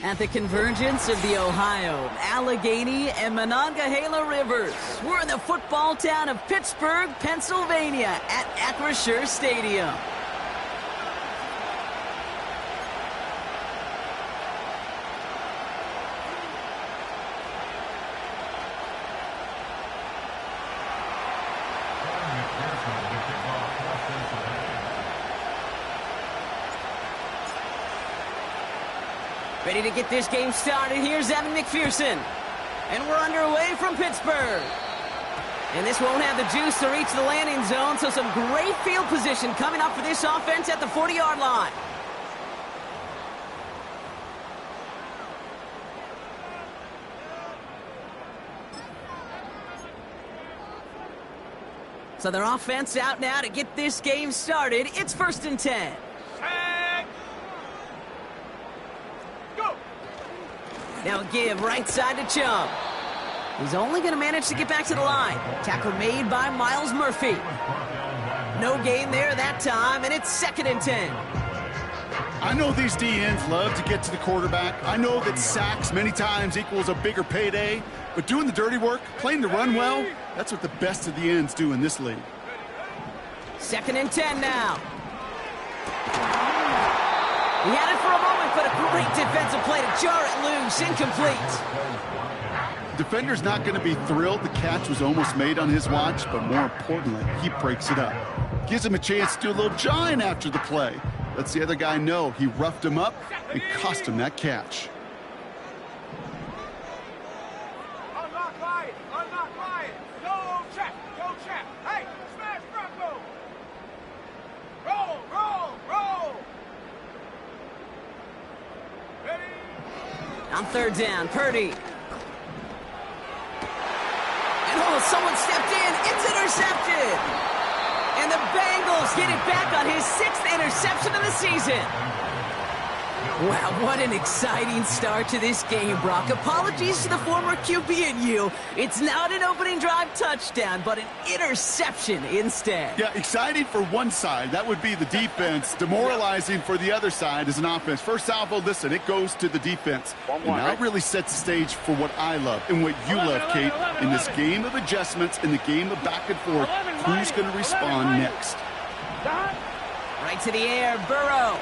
At the convergence of the Ohio, Allegheny, and Monongahela rivers, we're in the football town of Pittsburgh, Pennsylvania at Acrisure Stadium. Ready to get this game started. Here's Evan McPherson. And we're underway from Pittsburgh. And this won't have the juice to reach the landing zone, so some great field position coming up for this offense at the 40-yard line. So their offense out now to get this game started. It's 1st and 10. Now a give right side to Chubb. He's only going to manage to get back to the line. Tackle made by Miles Murphy. No gain there that time, and it's 2nd and 10. I know these DNs love to get to the quarterback. I know that sacks many times equals a bigger payday, but doing the dirty work, playing the run well, that's what the best of the ends do in this league. 2nd and 10 now. He had it for a moment, but a great defensive play to jar it loose. Incomplete. Defender's not going to be thrilled the catch was almost made on his watch, but more importantly, he breaks it up. Gives him a chance to do a little jawing after the play. Lets the other guy know he roughed him up and cost him that catch. Unlock Lion! Unlock Lion! Go check! Go check! Hey! Smash Bronco! Roll! Roll! Roll! Ready? On 3rd down, Purdy. And someone stepped in. It's intercepted. And the Bengals get it back on his 6th interception of the season. Wow, what an exciting start to this game, Brock. Apologies to the former QB and you. It's not an opening drive touchdown, but an interception instead. Yeah, exciting for one side. That would be the defense. Demoralizing for the other side as an offense. First salvo, listen, it goes to the defense. And that really sets the stage for what I love and what you love, Kate. In this game of adjustments, in the game of back and forth, who's going to respond next? Right to the air, Burrow.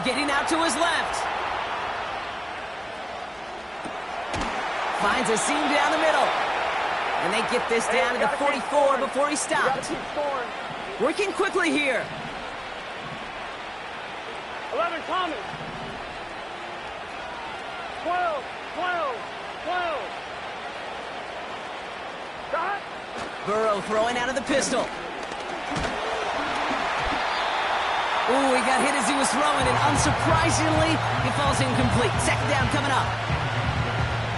Getting out to his left. Finds a seam down the middle. And they get this down to the 44 before he stopped. Working quickly here. 11 Thomas. 12. Shot. Burrow throwing out of the pistol. Ooh, he got hit as he was throwing, and unsurprisingly, he falls incomplete. 2nd down coming up.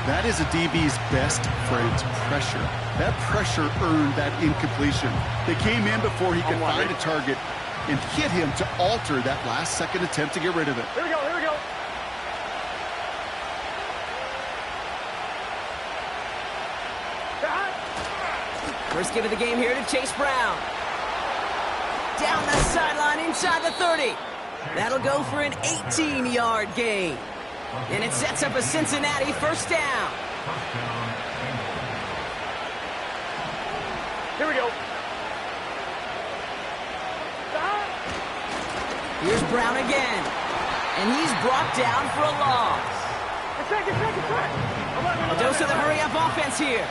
That is a DB's best friend, pressure. That pressure earned that incompletion. They came in before he could find a target and hit him to alter that last-second attempt to get rid of it. Here we go, here we go. First give of the game here to Chase Brown. Down the sideline inside the 30. That'll go for an 18-yard gain. And it sets up a Cincinnati 1st down. Here we go. Here's Brown again. And he's brought down for a loss. It's back. 11. A dose of the hurry-up offense here.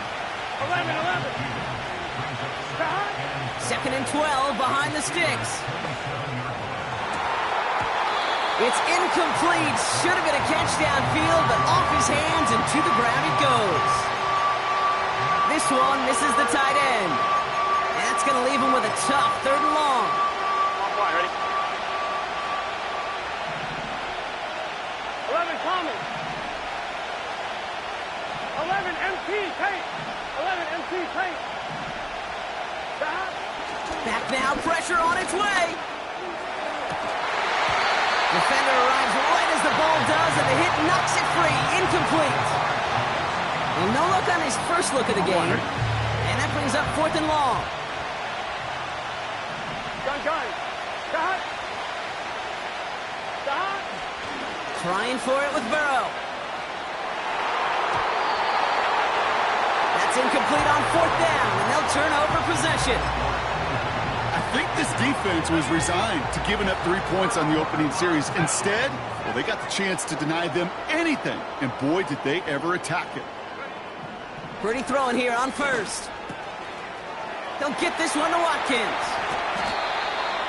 11. 2nd and 12 behind the sticks. It's incomplete. Should have been a catch downfield, but off his hands and to the ground it goes. This one misses the tight end. And that's going to leave him with a tough 3rd and long. Ready? 11 Thomas. 11 MT Tate. 11 MT Tate. Back now, pressure on its way. Defender arrives right as the ball does, and the hit knocks it free. Incomplete. And no look on his first look of the game. And that brings up 4th and long. Gun. Trying for it with Burrow. That's incomplete on 4th down, and they'll turn over possession. I think this defense was resigned to giving up 3 points on the opening series. Instead, well, they got the chance to deny them anything, and boy, did they ever attack it. Purdy throwing here on 1st. They'll get this one to Watkins.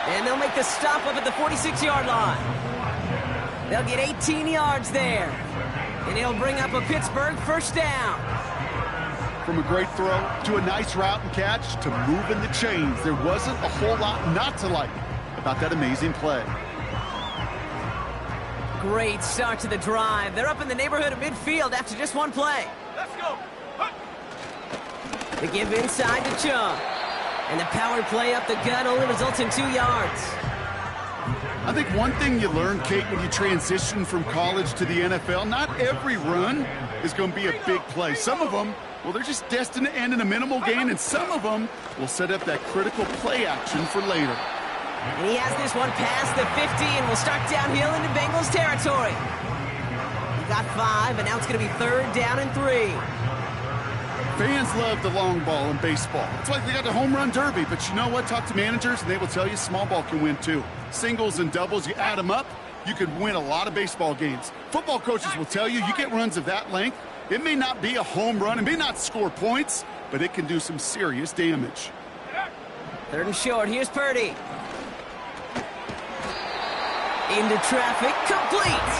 And they'll make the stop up at the 46-yard line. They'll get 18 yards there. And it'll bring up a Pittsburgh 1st down. From a great throw to a nice route and catch to moving the chains, there wasn't a whole lot not to like about that amazing play. Great start to the drive. They're up in the neighborhood of midfield after just one play. Let's go. They give inside to Chung. And the power play up the gut only results in 2 yards. I think one thing you learn, Kate, when you transition from college to the NFL, not every run is going to be a big play. Some of them, well, they're just destined to end in a minimal gain, and some of them will set up that critical play action for later. And he has this one past the 50 and will start downhill into Bengals territory. He got 5, and now it's going to be 3rd down and 3. Fans love the long ball in baseball. It's like they got the home run derby, but you know what? Talk to managers, and they will tell you small ball can win too. Singles and doubles, you add them up, you could win a lot of baseball games. Football coaches will tell you, you get runs of that length, it may not be a home run, it may not score points, but it can do some serious damage. 3rd and short, here's Purdy. Into traffic, complete.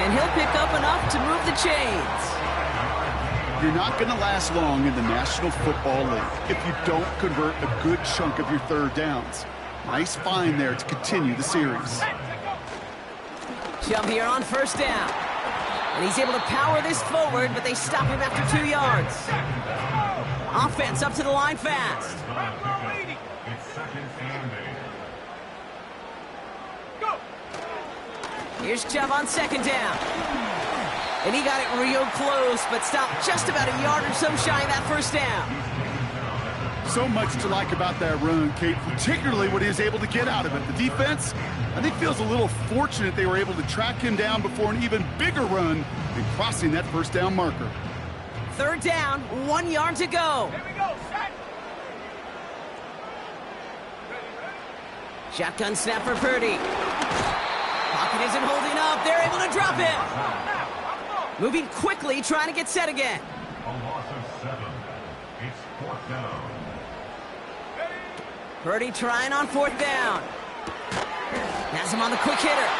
And he'll pick up enough to move the chains. You're not going to last long in the National Football League if you don't convert a good chunk of your 3rd downs. Nice find there to continue the series. Jump here on 1st down. And he's able to power this forward, but they stop him after 2 yards. Offense up to the line fast. Here's Chubb on 2nd down. And he got it real close, but stopped just about a yard or so shy of that 1st down. So much to like about that run, Kate, particularly what he was able to get out of it. The defense, I think, feels a little fortunate they were able to track him down before an even bigger run and crossing that 1st down marker. 3rd down, 1 yard to go. Here we go. Set. Shotgun snap for Purdy. Pocket isn't holding up. They're able to drop him. Moving quickly, trying to get set again. A loss of 7. It's 4th down. Purdy trying on 4th down. Has him on the quick hitter.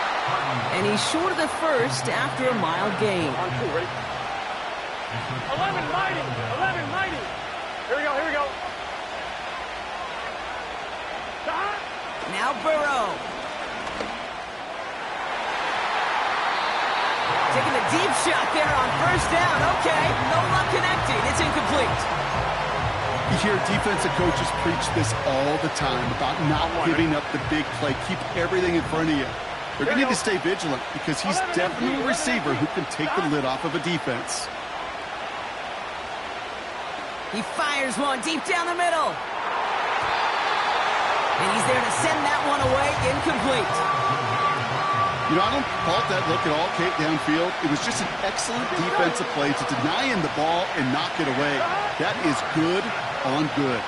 And he's short of the 1st after a mild gain. On 2, ready? 11 mighty. 11 mighty. Here we go. Here we go. Now Burrow. Taking a deep shot there on 1st down. Okay, no luck connecting. It's incomplete. You hear defensive coaches preach this all the time about not giving up the big play. Keep everything in front of you. They're going to need to stay vigilant because he's definitely a receiver who can take the lid off of a defense. He fires one deep down the middle. And he's there to send that one away, incomplete. You know, I don't fault that look at all, Kate, downfield. It was just an excellent defensive play to deny him the ball and knock it away. That is good on good.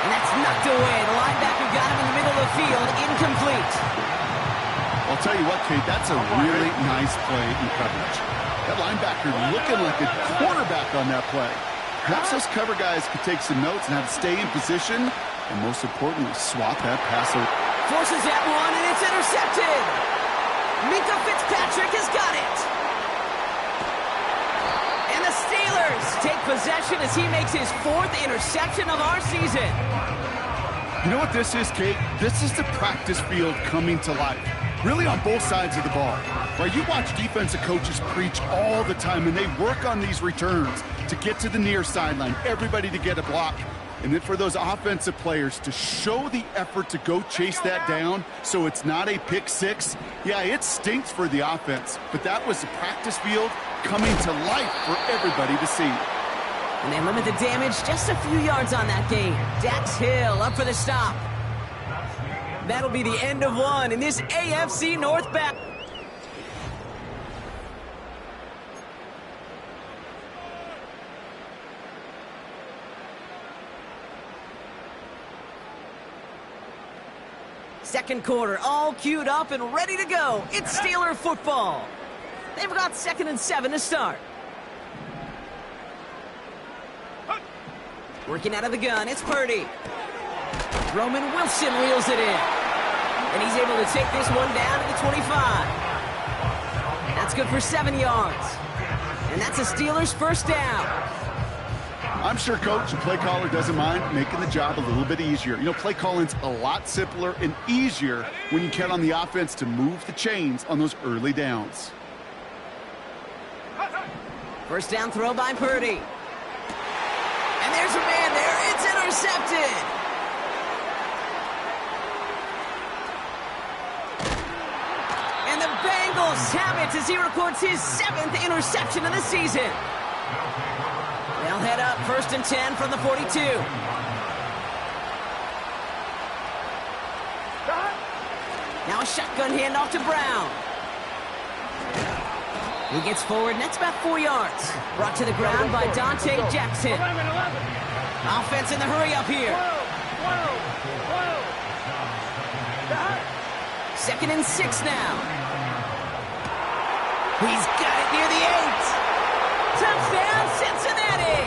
And that's knocked away. The linebacker got him in the middle of the field, incomplete. I'll tell you what, Kate, that's a really nice play in coverage. That linebacker looking like a quarterback on that play. Perhaps those cover guys could take some notes on how to stay in position and, most importantly, swat that pass over. Forces that one, and it's intercepted. Minka Fitzpatrick has got it. And the Steelers take possession as he makes his 4th interception of our season. You know what this is, Kate? This is the practice field coming to life. Really on both sides of the ball. Right, you watch defensive coaches preach all the time, and they work on these returns to get to the near sideline, everybody to get a block. And then for those offensive players to show the effort to go chase that down so it's not a pick six, yeah, it stinks for the offense. But that was the practice field coming to life for everybody to see. And they limit the damage just a few yards on that game. Dax Hill up for the stop. That'll be the end of one in this AFC North battle. Second quarter, all queued up and ready to go. It's Steeler football. They've got 2nd and 7 to start. Working out of the gun, it's Purdy. Roman Wilson reels it in. And he's able to take this one down to the 25. That's good for 7 yards. And that's a Steelers first down. I'm sure coach and play caller doesn't mind making the job a little bit easier. You know, play calling's a lot simpler and easier when you count on the offense to move the chains on those early downs. First down throw by Purdy. And there's a man there. It's intercepted. And the Bengals have it as he records his 7th interception of the season. They'll head up 1st and 10 from the 42. Now a shotgun handoff to Brown. He gets forward, and that's about 4 yards. Brought to the ground by Dante Jackson. 11. Offense in the hurry up here. 2nd and 6 now. He's got it near the 8. Touchdown, Cincinnati!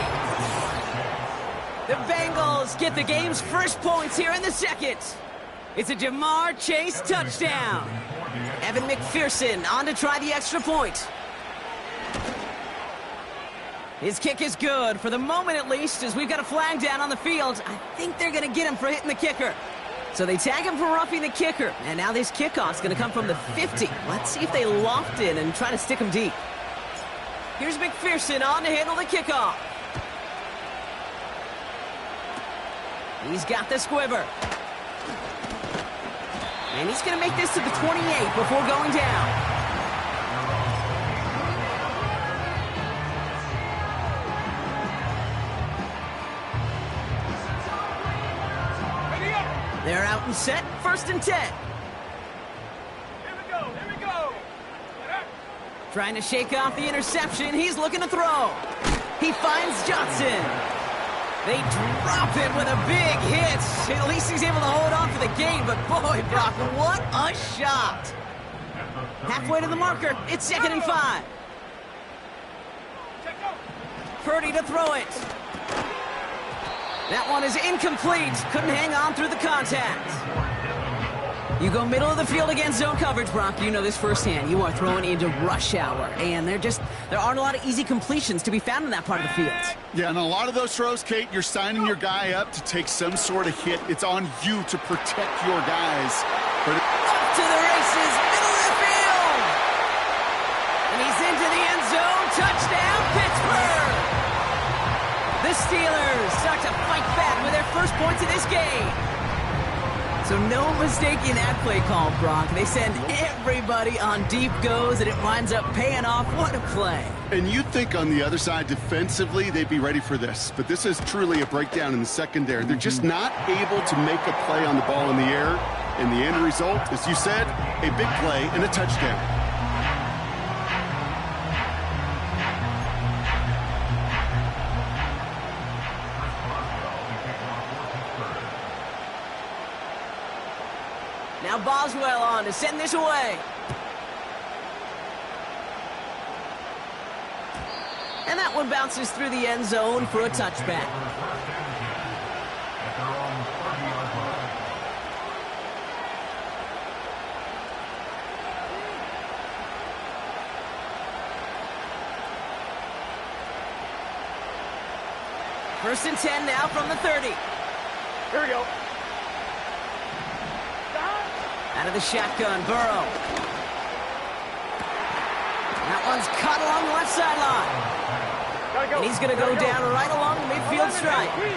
The Bengals get the game's first points here in the 2nd. It's a Jamar Chase touchdown. Evan McPherson on to try the extra point. His kick is good, for the moment at least, as we've got a flag down on the field. I think they're going to get him for hitting the kicker. So they tag him for roughing the kicker, and now this kickoff's going to come from the 50. Let's see if they loft it and try to stick him deep. Here's McPherson on to handle the kickoff. He's got the squibber. And he's going to make this to the 28 before going down. They're out and set, 1st and 10. Here we go. Trying to shake off the interception. He's looking to throw. He finds Johnson. They drop him with a big hit. At least he's able to hold on for the game. But boy, Brock, what a shot. Halfway to the marker. It's 2nd and 5. Purdy to throw it. That one is incomplete. Couldn't hang on through the contact. You go middle of the field against zone coverage, Brock. You know this firsthand. You are throwing into rush hour. And there aren't a lot of easy completions to be found in that part of the field. Yeah, and a lot of those throws, Kate, you're signing your guy up to take some sort of hit. It's on you to protect your guys. Up to the races, middle of the field. And he's into the end zone. Touchdown, Pittsburgh. The Steelers start to fight back with their first points of this game. So no mistaking that play call, Brock. They send everybody on deep goes, and it winds up paying off. What a play. And you'd think on the other side, defensively, they'd be ready for this. But this is truly a breakdown in the secondary. They're just not able to make a play on the ball in the air. And the end result, as you said, a big play and a touchdown. Now Boswell on to send this away. And that one bounces through the end zone for a touchback. First and 10 now from the 30. Here we go. Out of the shotgun, Burrow. That one's caught along the left sideline. And he's going to go down right along the midfield stripe. 11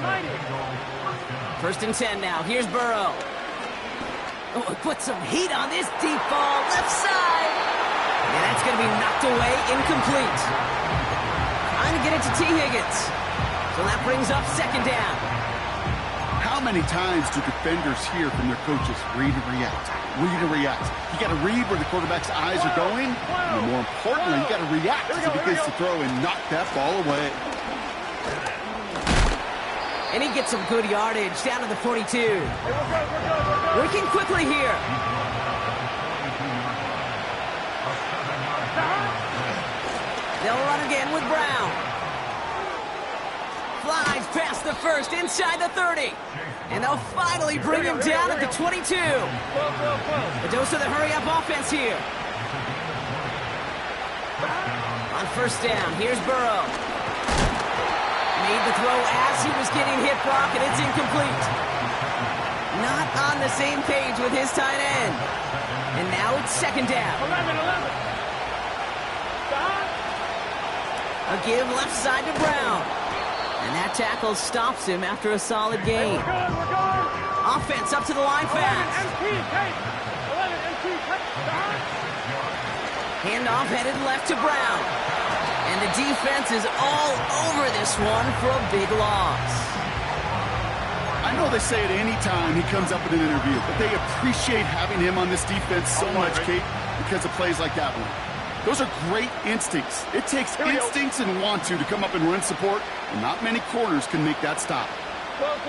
mighty. 1st and 10 now. Here's Burrow. Oh, put some heat on this deep ball. Left side. And that's going to be knocked away, incomplete. Trying to get it to T. Higgins. So that brings up 2nd down. How many times do defenders hear from their coaches, read and react, read and react? You got to read where the quarterback's eyes are going, and more importantly, you got to react as he begins to throw and knock that ball away. And he gets some good yardage down to the 42. Working quickly here. They'll run again with Brown. Flies past the first, inside the 30. And they'll finally bring him down at the 22. A dose of the hurry-up offense here. On first down, here's Burrow. Made the throw as he was getting hit, Brock, and it's incomplete. Not on the same page with his tight end. And now it's second down. 11. A give left side to Brown. And that tackle stops him after a solid gain. We're going. Offense up to the line fast. 11 MT, Handoff headed left to Brown. And the defense is all over this one for a big loss. I know they say it any time he comes up in an interview, but they appreciate having him on this defense so much, Kate, because of plays like that one. Those are great instincts. It takes instincts and want to come up and run support, and not many corners can make that stop. 12.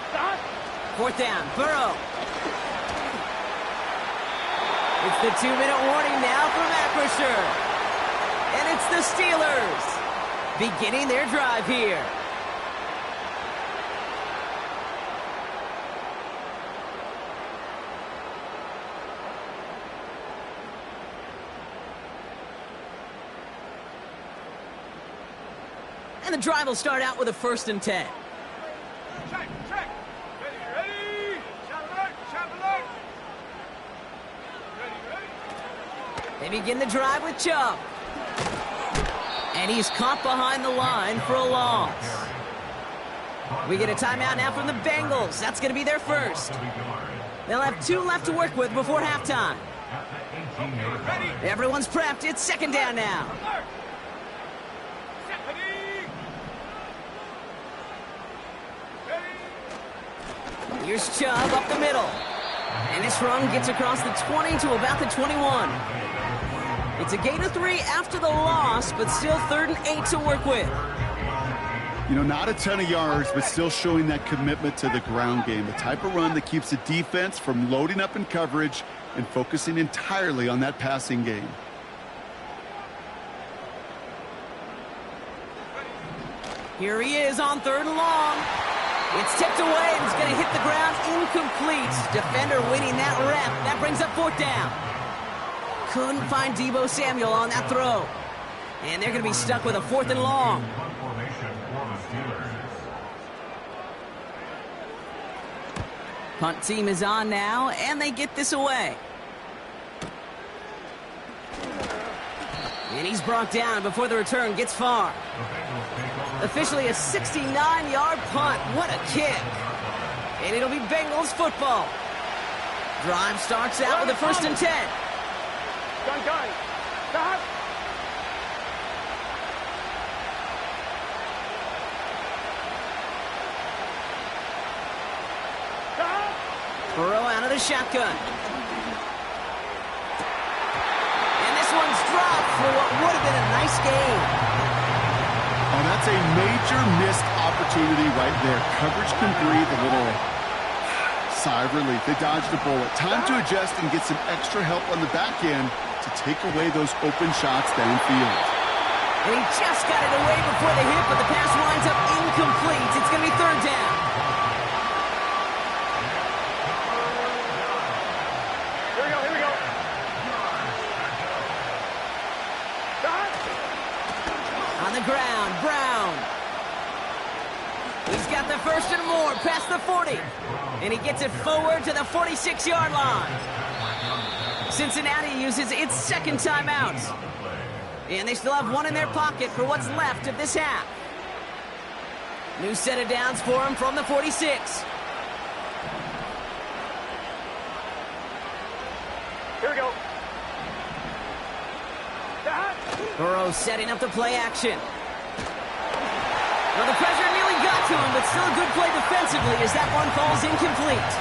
Stop. Fourth down, Burrow. It's the 2-minute warning now from Acrisure. And it's the Steelers beginning their drive here. And the drive will start out with a 1st and 10. Check. Ready. Shot alert. Ready. They begin the drive with Chubb. And he's caught behind the line for a loss. We get a timeout now from the Bengals. That's going to be their first. They'll have 2 left to work with before halftime. Everyone's prepped. It's second down now. Here's Chubb up the middle. And this run gets across the 20 to about the 21. It's a gain of 3 after the loss, but still 3rd and 8 to work with. You know, not a ton of yards, but still showing that commitment to the ground game. The type of run that keeps the defense from loading up in coverage and focusing entirely on that passing game. Here he is on 3rd and long. It's tipped away and it's going to hit the ground incomplete. Defender winning that rep. That brings up 4th down. Couldn't find Deebo Samuel on that throw. And they're going to be stuck with a 4th and long. Punt team is on now, and they get this away. And he's brought down before the return gets far. Officially a 69-yard punt. What a kick. And it'll be Bengals football. Drive starts out with a 1st and 10. Gun. Stop. Burrow out of the shotgun. And this one's dropped for what would have been a nice game. Oh, that's a major missed opportunity right there. Coverage can breathe a little sigh of relief. They dodged a bullet. Time to adjust and get some extra help on the back end to take away those open shots downfield. And he just got it away before the hit, but the pass winds up incomplete. It's going to be 3rd down. Here we go. On the ground, Brown. He's got the 1st and more past the 40. And he gets it forward to the 46-yard line. Cincinnati uses its 2nd timeout. And they still have 1 in their pocket for what's left of this half. New set of downs for him from the 46. Here we go. Burrow setting up the play action. Well, the pressure nearly got to him, but still a good play defensively as that one falls incomplete.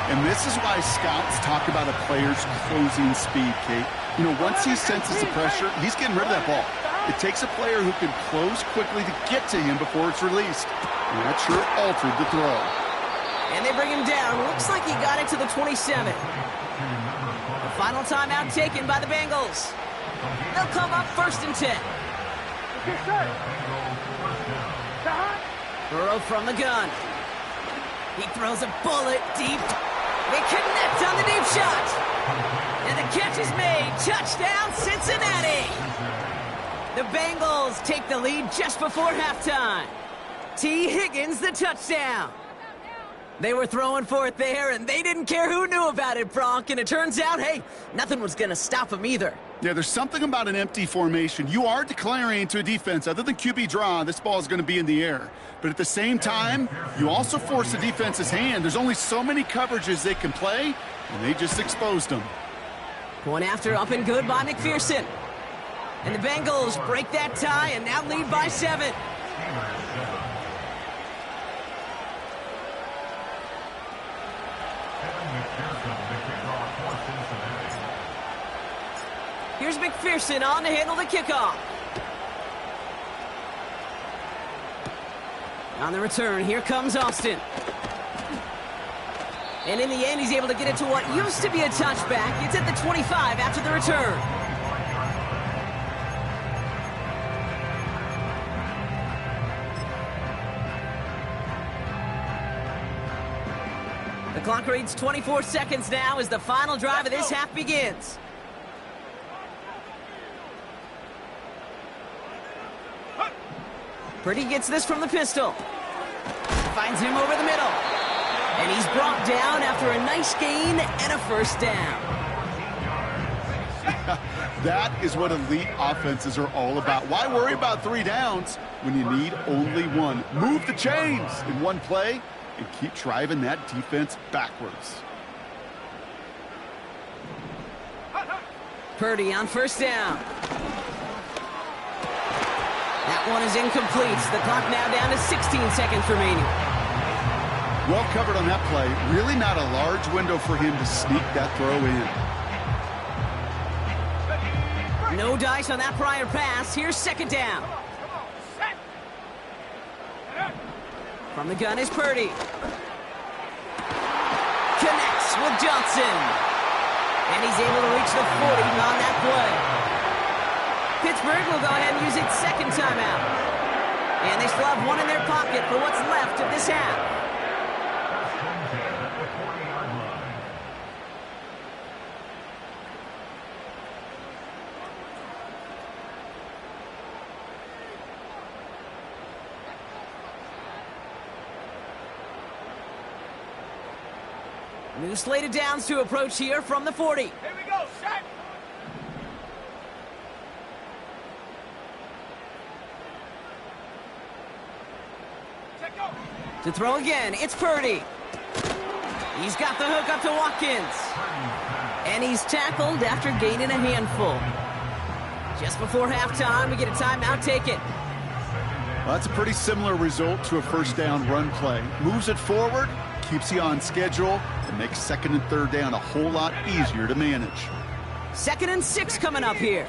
And this is why scouts talk about a player's closing speed, Kate. You know, once he senses the pressure, he's getting rid of that ball. It takes a player who can close quickly to get to him before it's released. And that sure altered the throw. And they bring him down. Looks like he got it to the 27. The final timeout taken by the Bengals. They'll come up 1st and 10. Burrow from the gun. He throws a bullet deep. They connect on the deep shot. And the catch is made. Touchdown, Cincinnati. The Bengals take the lead just before halftime. T. Higgins, the touchdown. They were throwing for it there, and they didn't care who knew about it, Bronk. And it turns out, hey, nothing was going to stop them either. Yeah, there's something about an empty formation. You are declaring to a defense, other than QB draw, this ball is going to be in the air. But at the same time, you also force the defense's hand. There's only so many coverages they can play, and they just exposed them. Point after, up and good by McPherson. And the Bengals break that tie and now lead by 7. Here's McPherson on to handle the kickoff. On the return, here comes Austin. And in the end, he's able to get it to what used to be a touchback. It's at the 25 after the return. The clock reads 24 seconds now as the final drive of this half begins. Purdy gets this from the pistol. Finds him over the middle. And he's brought down after a nice gain and a 1st down. That is what elite offenses are all about. Why worry about 3 downs when you need only 1? Move the chains in one play and keep driving that defense backwards. Purdy on 1st down. That one is incomplete. The clock now down to 16 seconds remaining. Well covered on that play. Really not a large window for him to sneak that throw in. No dice on that prior pass. Here's 2nd down. From the gun is Purdy. Connects with Johnson. And he's able to reach the 40 on that play. Pittsburgh will go ahead and use its 2nd timeout. And they still have 1 in their pocket for what's left of this half. New slate of downs to approach here from the 40. Here we go, set. To throw again, it's Purdy. He's got the hook up to Watkins. And he's tackled after gaining a handful. Just before halftime, we get a timeout taken. Well, that's a pretty similar result to a 1st down run play. Moves it forward, keeps you on schedule, and makes 2nd and 3rd down a whole lot easier to manage. 2nd and 6 coming up here.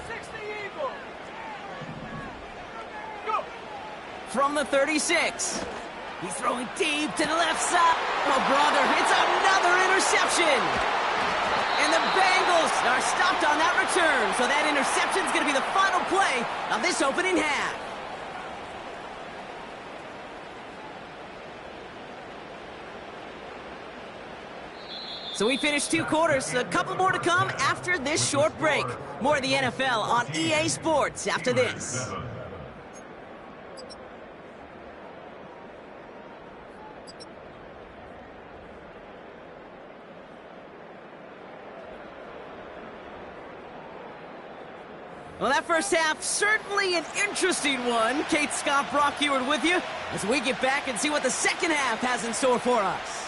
From the 36. He's throwing deep to the left side. Oh, brother, it's another interception. And the Bengals are stopped on that return. So that interception is going to be the final play of this opening half. So we finished 2 quarters. A couple more to come after this short break. More of the NFL on EA Sports after this. Well, that first half, certainly an interesting one. Kate, Scott, Brock Ewart with you as we get back and see what the second half has in store for us.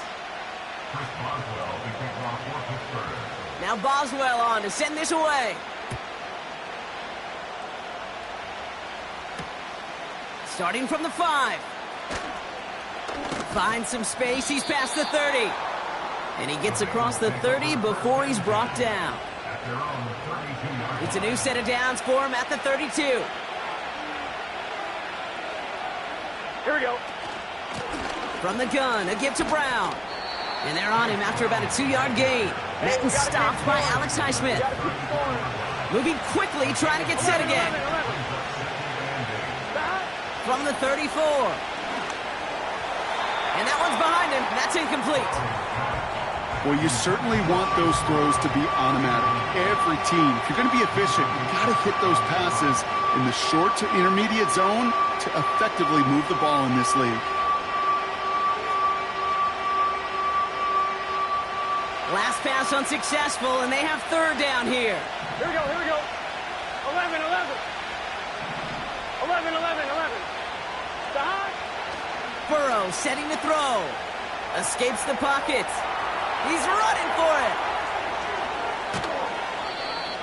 Now Boswell on to send this away. Starting from the 5. Finds some space. He's past the 30. And he gets across the 30 before he's brought down. It's a new set of downs for him at the 32. Here we go. From the gun, a give to Brown. And they're on him after about a 2-yard gain. Met and stopped by Alex Highsmith. Moving quickly, trying to get set again. From the 34. And that one's behind him. That's incomplete. Well, you certainly want those throws to be automatic. Every team, if you're going to be efficient, you've got to hit those passes in the short to intermediate zone to effectively move the ball in this league. Last pass unsuccessful, and they have 3rd down here. Here we go, here we go. 11, 11. 11, 11, 11. Stop. Burrow setting to throw. Escapes the pocket. He's running for it.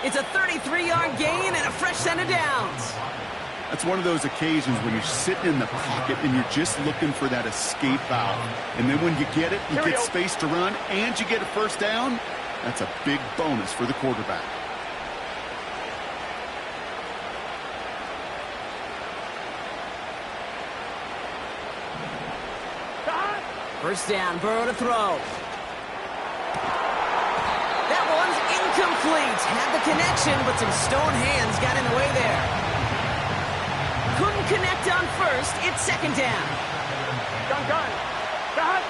It's a 33-yard gain and a fresh set of downs. That's one of those occasions when you're sitting in the pocket and you're just looking for that escape valve. And then when you get it, you get space to run, and you get a 1st down. That's a big bonus for the quarterback. Stop. 1st down, Burrow to throw. That one's incomplete. Had the connection, but some stone hands got in the way there. Couldn't connect on 1st. It's 2nd down. Gun. Stop.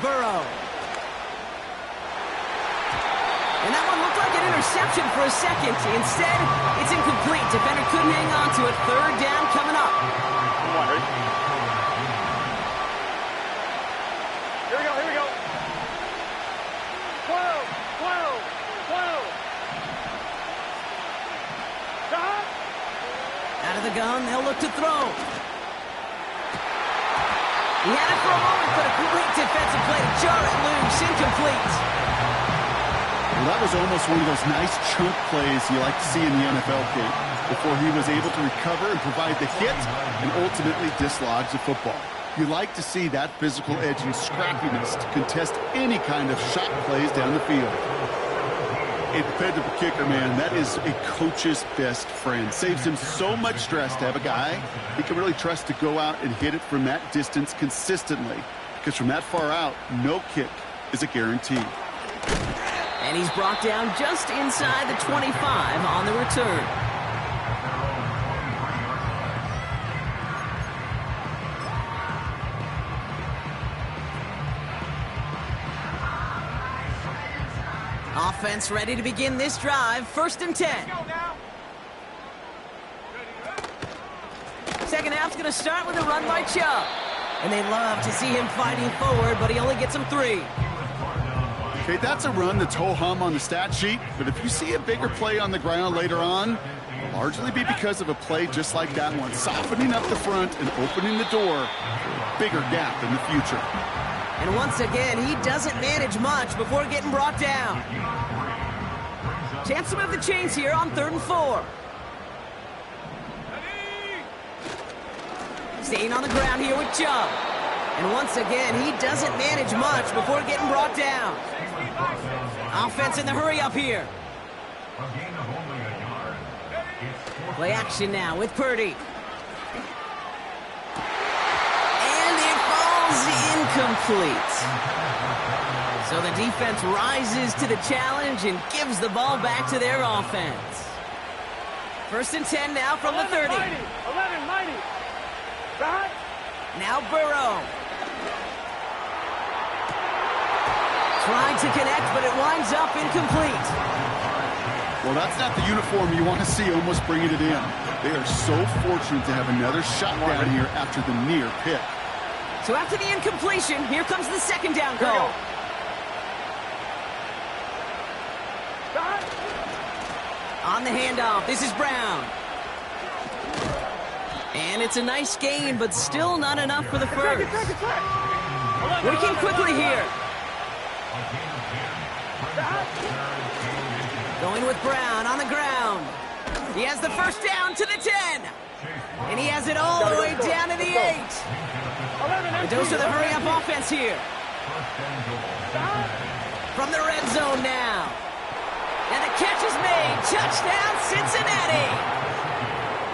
Burrow. And that one looked like an interception for a second. Instead, it's incomplete. Defender couldn't hang on to it. 3rd down coming up. Here we go, here we go. 12. Stop. Out of the gun, they'll look to throw. He had it for a moment, but a great defensive play to jar it loose. Incomplete. Well, that was almost one of those nice chunk plays you like to see in the NFL, Kate, before he was able to recover and provide the hit and ultimately dislodge the football. You like to see that physical edge and scrappiness to contest any kind of shot plays down the field. A dependable kicker, man, that is a coach's best friend. Saves him so much stress to have a guy he can really trust to go out and hit it from that distance consistently. Because from that far out, no kick is a guarantee. And he's brought down just inside the 25 on the return. Offense ready to begin this drive. 1st and 10. Second half's going to start with a run by Chubb. And they love to see him fighting forward, but he only gets them 3. Okay, that's a run that's ho-hum on the stat sheet, but if you see a bigger play on the ground later on, it'll largely be because of a play just like that one, softening up the front and opening the door for a bigger gap in the future. And once again, he doesn't manage much before getting brought down. Chance to move the chains here on 3rd and 4. Staying on the ground here with Chubb. And once again, he doesn't manage much before getting brought down. Offense in the hurry up here. Play action now with Purdy. And it falls incomplete. So the defense rises to the challenge and gives the ball back to their offense. 1st and 10 now from the 30. 11 mighty. Stop. Now Burrow. Trying to connect, but it winds up incomplete. Well, that's not the uniform you want to see almost bringing it in. They are so fortunate to have another shot down here after the near pick. So after the incompletion, here comes the 2nd down call. On the handoff, this is Brown. And it's a nice gain, but still not enough for the first. Working quickly here. Going with Brown on the ground. He has the first down to the 10. And he has it all the way down to the 8. The dose of the hurry-up offense here. From the red zone now. And the catch is made. Touchdown, Cincinnati.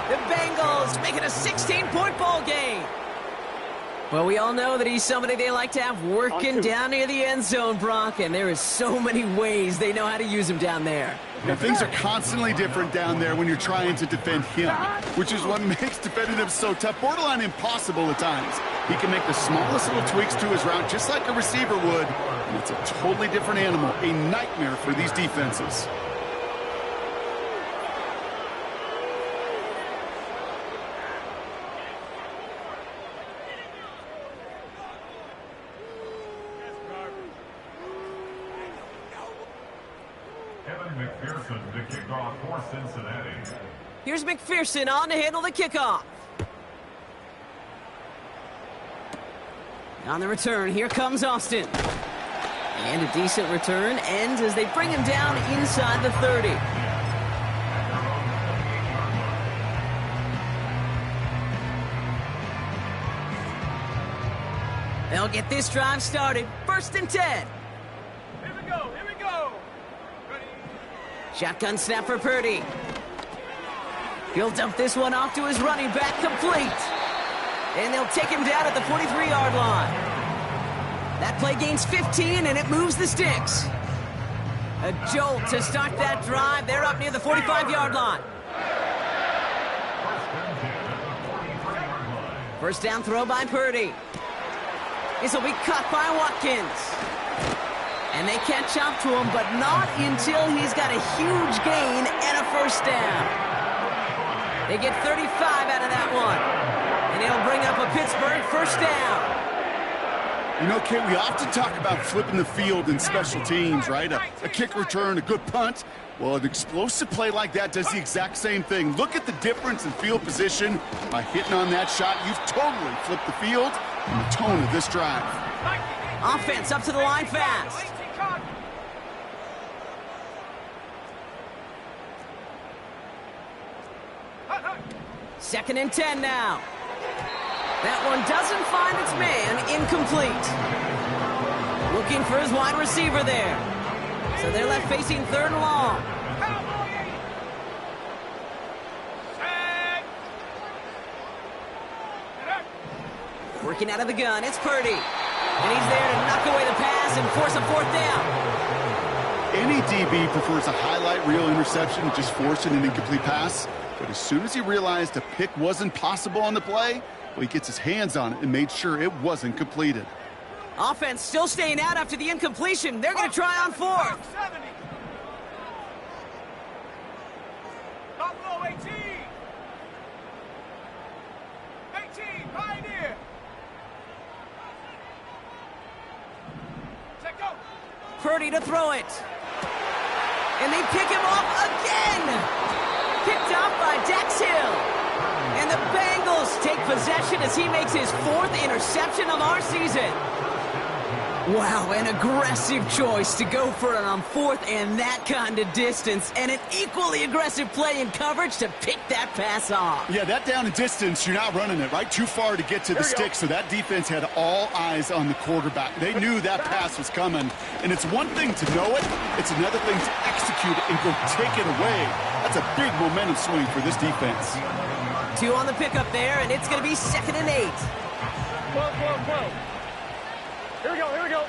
The Bengals make it a 16-point ball game. Well, we all know that he's somebody they like to have working down near the end zone, Brock, and there is so many ways they know how to use him down there. Now, things are constantly different down there when you're trying to defend him, which is what makes defending him so tough, borderline impossible at times. He can make the smallest little tweaks to his route just like a receiver would, and it's a totally different animal, a nightmare for these defenses. McPherson to kick off for Cincinnati. Here's McPherson on to handle the kickoff. On the return, here comes Austin. And a decent return ends as they bring him down inside the 30. They'll get this drive started. 1st and 10. Here we go. Shotgun snap for Purdy. He'll dump this one off to his running back, complete. And they'll take him down at the 43-yard line. That play gains 15, and it moves the sticks. A jolt to start that drive. They're up near the 45-yard line. First down throw by Purdy. This will be caught by Watkins. And they catch up to him, but not until he's got a huge gain and a first down. They get 35 out of that one. And it'll bring up a Pittsburgh first down. You know, Kate, we often talk about flipping the field in special teams, right? A kick return, a good punt. Well, an explosive play like that does the exact same thing. Look at the difference in field position. By hitting on that shot, you've totally flipped the field and the tone of this drive. Offense up to the line fast. 2nd and 10 now. That one doesn't find its man, incomplete. Looking for his wide receiver there. So they're left facing 3rd and long. Working out of the gun, it's Purdy. And he's there to knock away the pass and force a 4th down. Any DB prefers a highlight reel interception, just forcing an incomplete pass. But as soon as he realized a pick wasn't possible on the play, well, he gets his hands on it and made sure it wasn't completed. Offense still staying out after the incompletion. They're going to try on 4th. Buffalo 18. 18, Pioneer. Check go. Purdy to throw it. And they pick him off again. Picked off by Dax Hill. And the Bengals take possession as he makes his 4th interception of our season. Wow, an aggressive choice to go for it on 4th and that kind of distance. And an equally aggressive play in coverage to pick that pass off. Yeah, that down and distance, you're not running it, right? Too far to get to the stick, so that defense had all eyes on the quarterback. They knew that pass was coming. And it's one thing to know it, it's another thing to execute it and go take it away. That's a big momentum swing for this defense. 2 on the pickup there, and it's going to be 2nd and 8. Whoa. Here we go.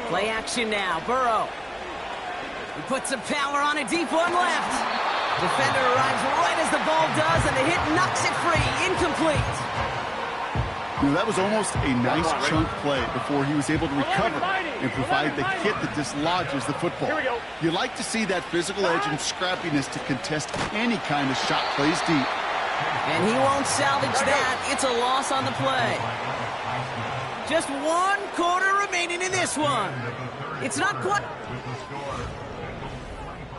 Play action now, Burrow. He puts some power on a deep one left. Defender arrives right as the ball does, and the hit knocks it free. Incomplete. You know, that was almost a nice chunk play before he was able to recover and provide the hit that dislodges the football. You like to see that physical edge and scrappiness to contest any kind of shot plays deep. And he won't salvage that. It's a loss on the play. Just 1 quarter remaining in this one. It's not quite... With the score, Bengals 25.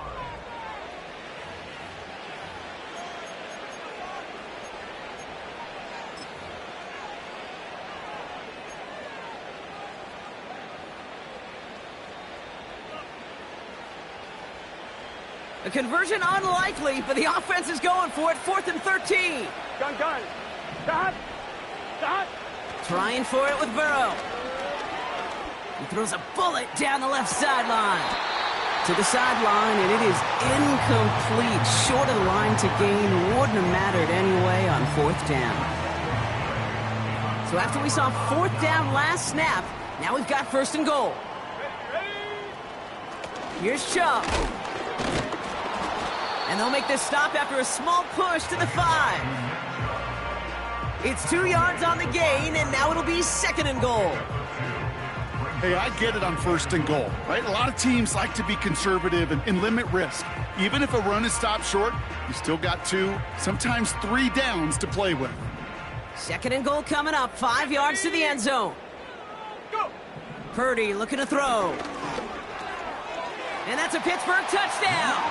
A conversion unlikely, but the offense is going for it. 4th and 13. Gun. Stop. Trying for it with Burrow. He throws a bullet down the left sideline. To the sideline, and it is incomplete. Short of the line to gain. Wouldn't have mattered anyway on 4th down. So after we saw 4th down last snap, now we've got 1st and goal. Here's Chubb. And they'll make this stop after a small push to the 5. It's 2 yards on the gain, and now it'll be 2nd and goal. Hey, I get it on 1st and goal, right? A lot of teams like to be conservative and limit risk. Even if a run is stopped short, you still got 2, sometimes 3 downs to play with. 2nd and goal coming up, 5 yards to the end zone. Go. Purdy looking to throw. And that's a Pittsburgh touchdown.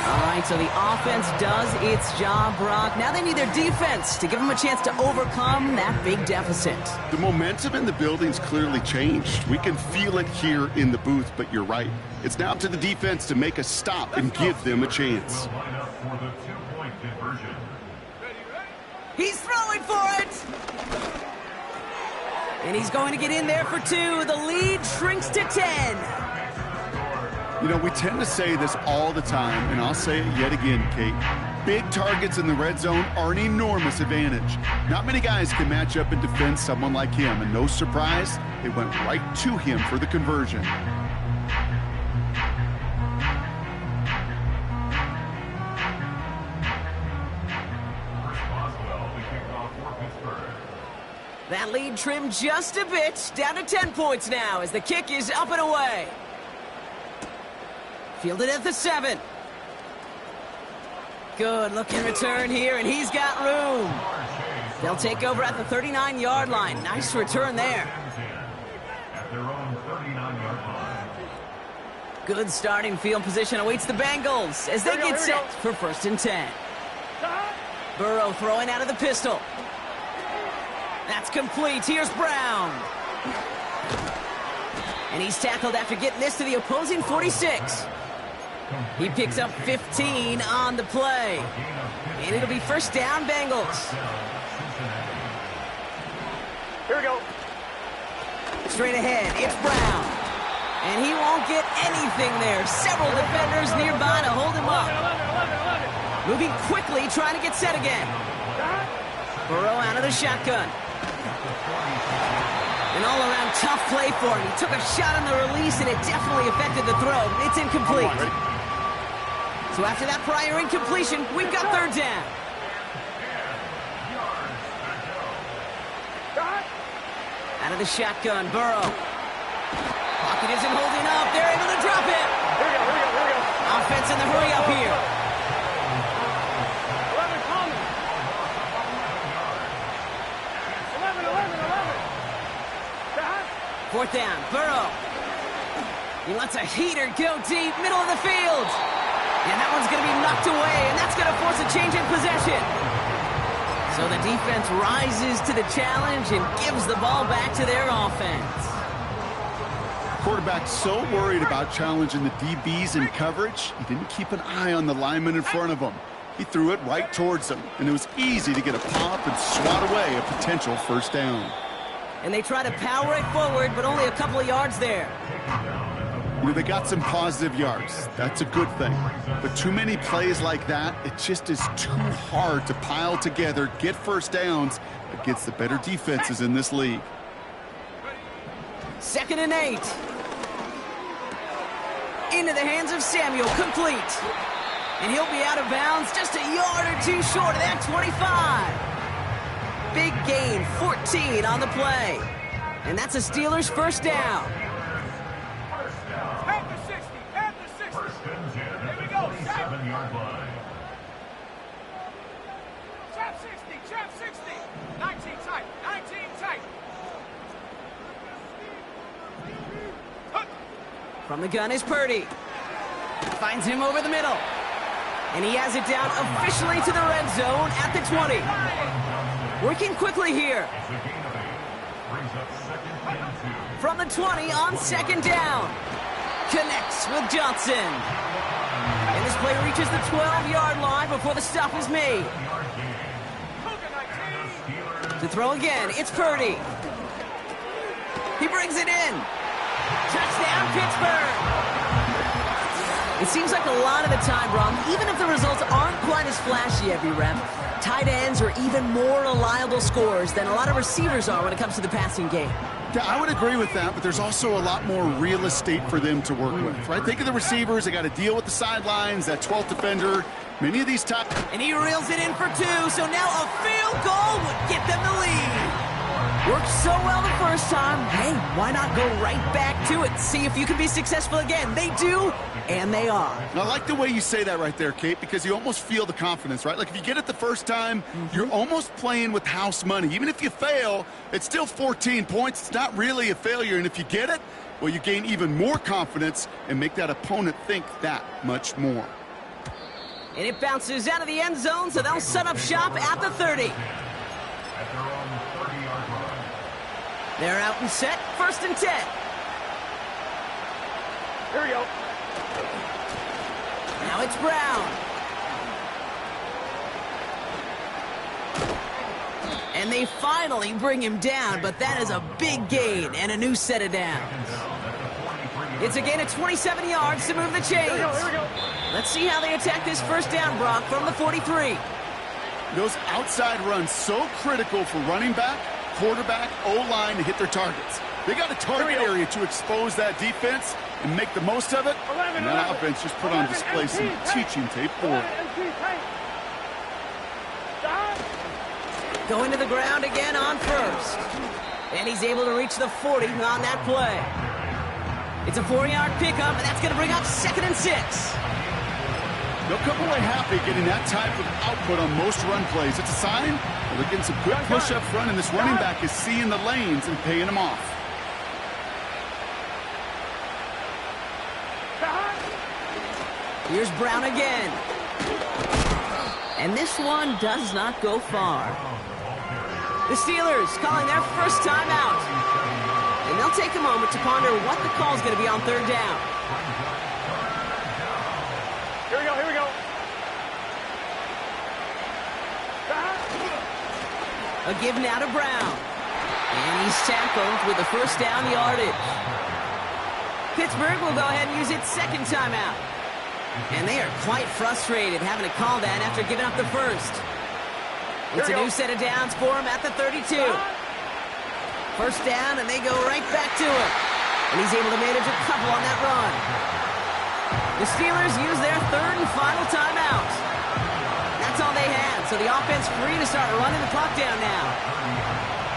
All right, so the offense does its job, Brock. Now they need their defense to give them a chance to overcome that big deficit. The momentum in the building's clearly changed. We can feel it here in the booth, but you're right. It's now up to the defense to make a stop and give them a chance. Will line up for the 2-point conversion. He's throwing for it. And he's going to get in there for 2. The lead shrinks to 10. You know, we tend to say this all the time, and I'll say it yet again, Kate. Big targets in the red zone are an enormous advantage. Not many guys can match up and defend someone like him, and no surprise, they went right to him for the conversion. That lead trimmed just a bit, down to 10 points now as the kick is up and away. Fielded at the 7. Good looking return here, and he's got room. They'll take over at the 39-yard line. Nice return there. At their own 39-yard line. Good starting field position awaits the Bengals as they get set for 1st and 10. Burrow throwing out of the pistol. That's complete. Here's Brown. And he's tackled after getting this to the opposing 46. He picks up 15 on the play. And it'll be 1st down, Bengals. Here we go. Straight ahead, it's Brown. And he won't get anything there. Several defenders nearby to hold him up. 11. Moving quickly, trying to get set again. Burrow out of the shotgun. An all-around tough play for him. He took a shot on the release, and it definitely affected the throw. It's incomplete. So after that prior incompletion, we've got 3rd down. Out of the shotgun, Burrow. Pocket isn't holding up. They're able to drop it. Here we go. Offense in the hurry up here. 11 coming. 11. 4th down, Burrow. He lets a heater go deep, middle of the field. And that one's going to be knocked away, and that's going to force a change in possession. So the defense rises to the challenge and gives the ball back to their offense. Quarterback so worried about challenging the DBs in coverage, he didn't keep an eye on the lineman in front of him. He threw it right towards them, and it was easy to get a pop and swat away a potential 1st down. And they try to power it forward, but only a couple of yards there. You know, they got some positive yards. That's a good thing. But too many plays like that, it just is too hard to pile together, get 1st downs against the better defenses in this league. 2nd and 8. Into the hands of Samuel, complete. And he'll be out of bounds just a yard or 2 short of that 25. Big gain, 14 on the play. And that's a Steelers 1st down. At the 60. 1st and 10 Here at we the go. 27-yard line. Trap 60. 19 tight. From the gun is Purdy. Finds him over the middle. And he has it down officially to the red zone at the 20. Working quickly here. From the 20 on second down. Connects with Johnson. And this play reaches the 12-yard line before the stop is made. To throw again, it's Purdy. He brings it in. Touchdown, Pittsburgh. It seems like a lot of the time, Brom, even if the results aren't quite as flashy every rep, tight ends are even more reliable scorers than a lot of receivers are when it comes to the passing game. Yeah, I would agree with that, but there's also a lot more real estate for them to work with, right? Think of the receivers. They got to deal with the sidelines, that 12th defender. Many of these top... And he reels it in for 2, so now a field goal would get them the lead. Worked so well the first time. Hey, why not go right back to it? See if you can be successful again. They do, and they are. I like the way you say that right there, Kate, because you almost feel the confidence, right? Like if you get it the first time, you're almost playing with house money. Even if you fail, it's still 14 points. It's not really a failure. And if you get it, well, you gain even more confidence and make that opponent think that much more. And it bounces out of the end zone, so they'll set up shop at the 30. They're out and set, 1st and 10. Here we go. Now it's Brown. And they finally bring him down, but that is a big gain and a new set of downs. It's a gain of 27 yards to move the chains. Here we go. Let's see how they attack this first down, Brock, from the 43. Those outside runs so critical for running back, quarterback, O-line to hit their targets. They got a target area to expose that defense and make the most of it. And that offense just put on display some teaching tape for it. Going to the ground again on first. And he's able to reach the 40 on that play. It's a 4-yard pickup, and that's going to bring up 2nd and 6. They'll come away happy getting that type of output on most run plays. It's a sign that they're getting some good push up front, and this running back is seeing the lanes and paying them off. Here's Brown again. And this one does not go far. The Steelers calling their first time out. And they'll take a moment to ponder what the call is going to be on 3rd down. Here we go. A give now to Brown. And he's tackled with the first down yardage. Pittsburgh will go ahead and use its 2nd timeout. And they are quite frustrated having to call that after giving up the first. It's a new set of downs for him at the 32. First down, and they go right back to it. And he's able to manage a couple on that run. The Steelers use their 3rd and final timeout. That's all they had, so the offense free to start running the clock down now.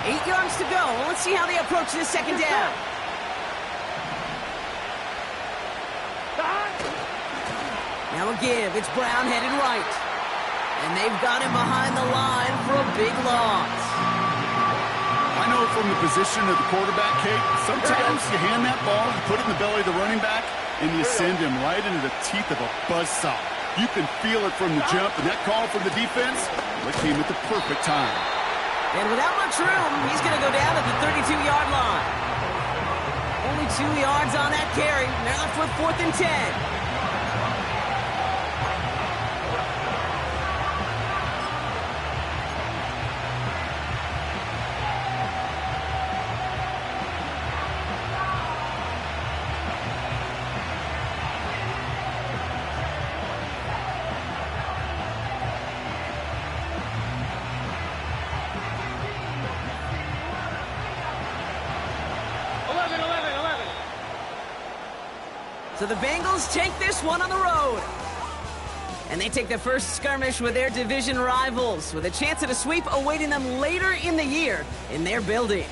8 yards to go. Let's see how they approach this 2nd down. Now a give. It's Brown headed right. And they've got him behind the line for a big loss. I know from the position of the quarterback, Kate, sometimes you hand that ball, you put it in the belly of the running back, and you send him right into the teeth of a buzzsaw. You can feel it from the jump, and that call from the defense, well, it came at the perfect time. And without much room, he's going to go down at the 32-yard line. Only 2 yards on that carry. They're left with 4th and 10. So the Bengals take this one on the road. And they take the first skirmish with their division rivals, with a chance at a sweep awaiting them later in the year in their building.